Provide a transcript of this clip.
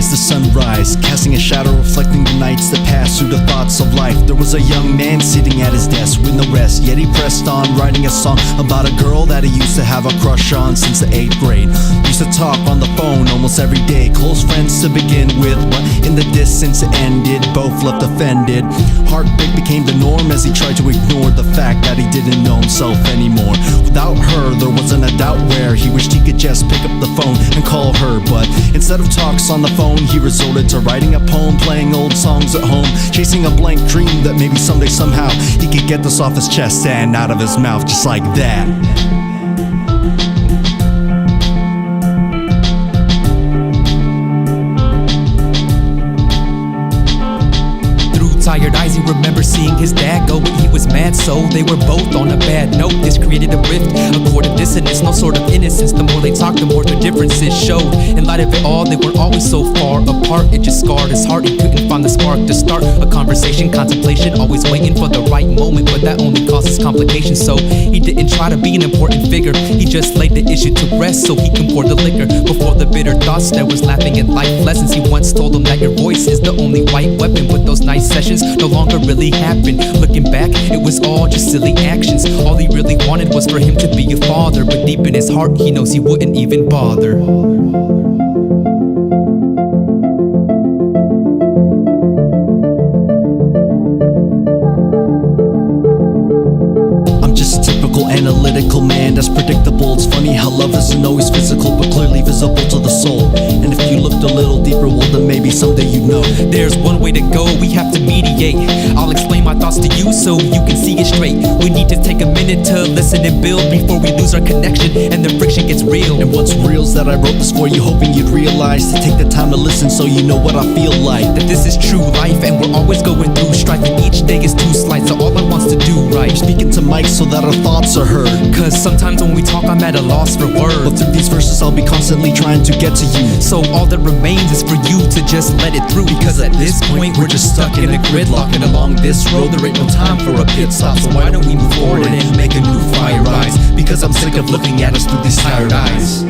The sunrise, casting a shadow reflecting the nights that passed through the thoughts of life. There was a young man sitting at his desk with no rest, yet he pressed on, writing a song about a girl that he used to have a crush on since the 8th grade. Used to talk on the phone almost every day, close friends to begin with, but in the distance it ended, both left offended. Heartbreak became the norm as he tried to ignore the fact that he didn't know himself anymore. Without her, there wasn't a doubt where he wished he could just pick up the phone and call her, but instead of talks on the phone, he resorted to writing a poem, playing old songs at home, chasing a blank dream that maybe someday somehow he could get this off his chest and out of his mouth just like that. Tired eyes, he remembers seeing his dad go, but he was mad, so they were both on a bad note. This created a rift, a chord of dissonance, no sort of innocence. The more they talked, the more their differences showed. In light of it all, they weren't always so far apart. It just scarred his heart, he couldn't find the spark to start a conversation, contemplation, always waiting for the right moment, but that only causes complications. So he didn't try to be an important figure, he just laid the issue to rest so he can pour the liquor. Before the bitter thoughts, there was laughing at life lessons. He once told him that your voice is the only right weapon, but those nice sessions no longer really happened. Looking back, it was all just silly actions. All he really wanted was for him to be a father, but deep in his heart, he knows he wouldn't even bother. Analytical man, that's predictable. It's funny how love isn't always physical, but clearly visible to the soul. And if you looked a little deeper, well then maybe someday you'd know. There's one way to go, we have to mediate. I'll explain my thoughts to you so you can see it straight. We need to take a minute to listen and build before we lose our connection and the friction gets real. And what's real's that I wrote this for you, hoping you'd realize to take the time to listen so you know what I feel like. That this is true life and we're always going through strife, and each day is too slight, so all I want's to do right. Speaking to mics so that our thoughts are heard, cause sometimes when we talk I'm at a loss for words, but through these verses I'll be constantly trying to get to you. So all that remains is for you to just let it through, because at this point we're just stuck in a gridlock, and along this road there ain't no time for a pit stop. So why don't we move forward and make a new fire rise, because I'm sick of looking at us through these tired eyes.